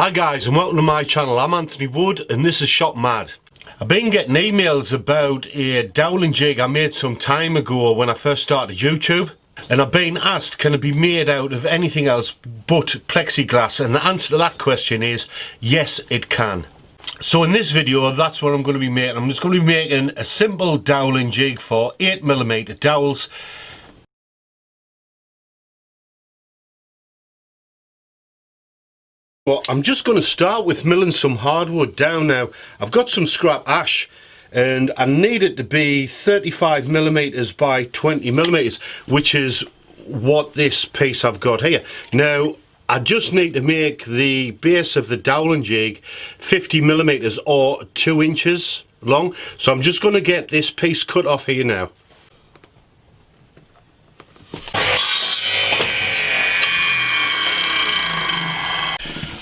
Hi guys and welcome to my channel. I'm Anthony Wood and this is Shop Mad. I've been getting emails about a Doweling Jig I made some time ago when I first started YouTube, and I've been asked can it be made out of anything else but plexiglass, and the answer to that question is yes, it can. So in this video that's what I'm going to be making. I'm just going to be making a simple Doweling Jig for 8mm dowels. Well, I'm just going to start with milling some hardwood down now. I've got some scrap ash and I need it to be 35mm by 20mm, which is what this piece I've got here. Now, I just need to make the base of the Doweling Jig 50mm or 2 inches long. So I'm just going to get this piece cut off here now.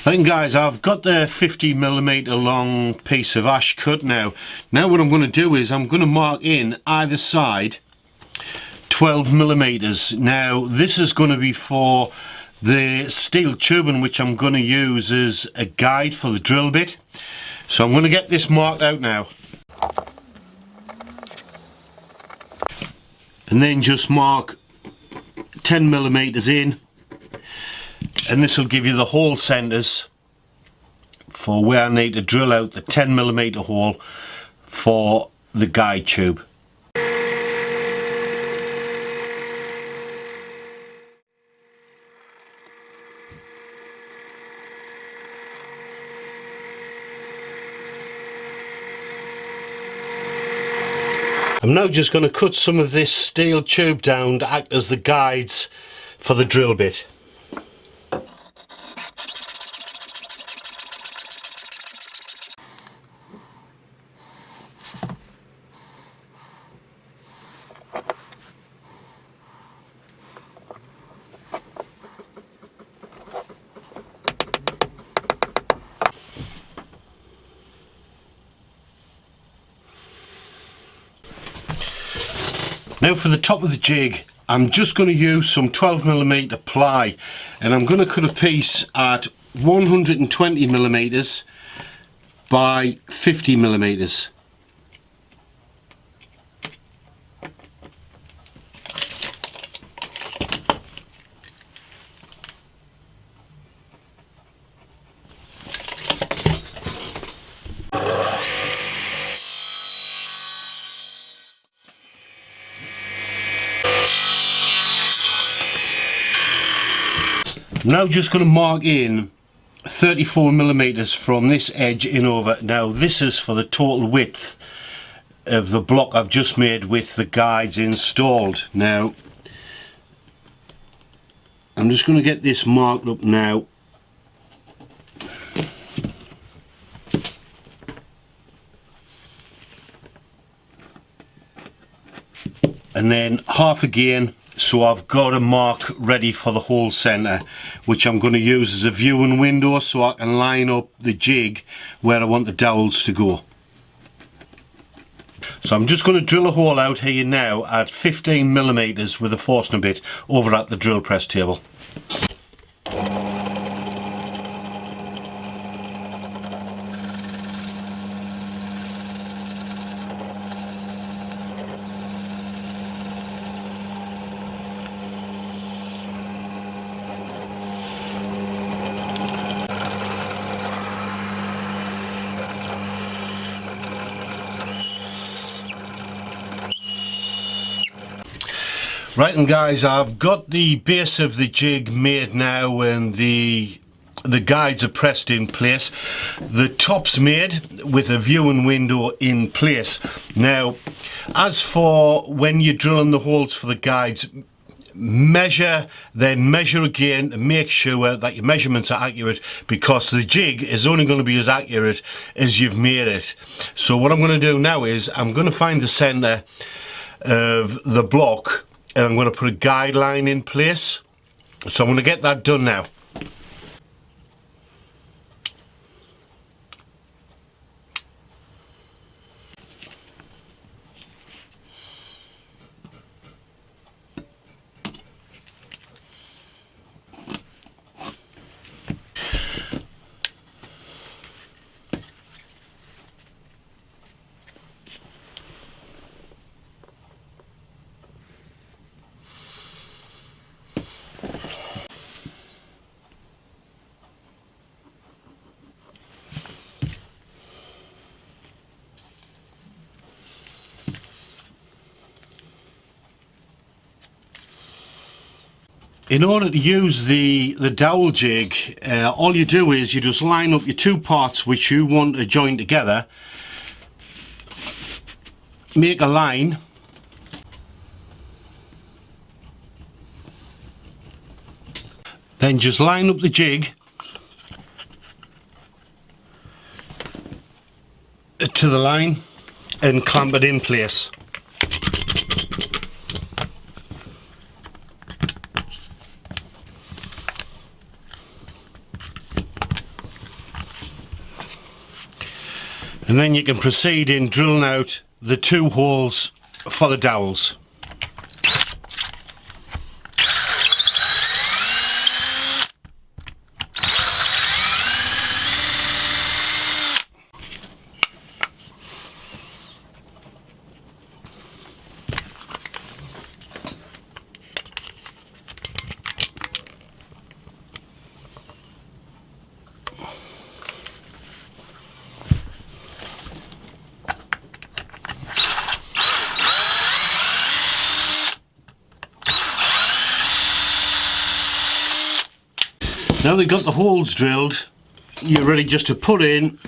Right guys, I've got the 50mm long piece of ash cut now. Now what I'm going to do is I'm going to mark in either side 12mm. Now this is going to be for the steel tubing which I'm going to use as a guide for the drill bit. So I'm going to get this marked out now. And then just mark 10mm in. And this will give you the hole centres for where I need to drill out the 10mm hole for the guide tube. I'm now just going to cut some of this steel tube down to act as the guides for the drill bit. Now for the top of the jig, I'm just going to use some 12mm ply, and I'm going to cut a piece at 120mm by 50mm. I'm now just going to mark in 34mm from this edge in over. Now this is for the total width of the block I've just made with the guides installed. Now I'm just going to get this marked up now. And then half again. So I've got a mark ready for the hole centre, which I'm going to use as a viewing window so I can line up the jig where I want the dowels to go. So I'm just going to drill a hole out here now at 15mm with a Forstner bit over at the drill press table. Right, and guys, I've got the base of the jig made now and the guides are pressed in place. The top's made with a viewing window in place. Now, as for when you're drilling the holes for the guides, measure, then measure again to make sure that your measurements are accurate, because the jig is only going to be as accurate as you've made it. So what I'm going to do now is I'm going to find the centre of the block and I'm going to put a guideline in place. So I'm going to get that done now. In order to use the dowel jig, all you do is you just line up your two parts which you want to join together, make a line, then just line up the jig to the line and clamp it in place. And then you can proceed in drilling out the two holes for the dowels. Now they've got the holes drilled, you're ready just to put in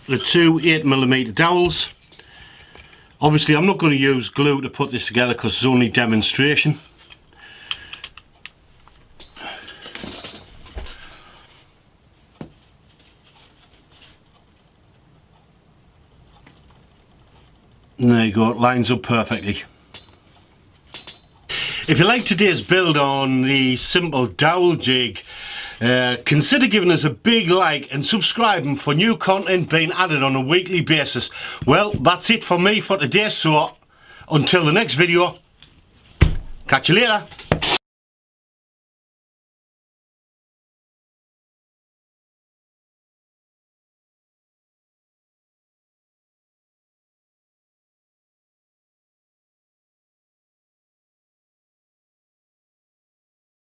the two 8mm dowels. Obviously I'm not going to use glue to put this together because it's only demonstration. And there you go, it lines up perfectly. If you like today's build on the simple dowel jig, consider giving us a big like and subscribing for new content being added on a weekly basis. Well, that's it for me for today, so until the next video, catch you later.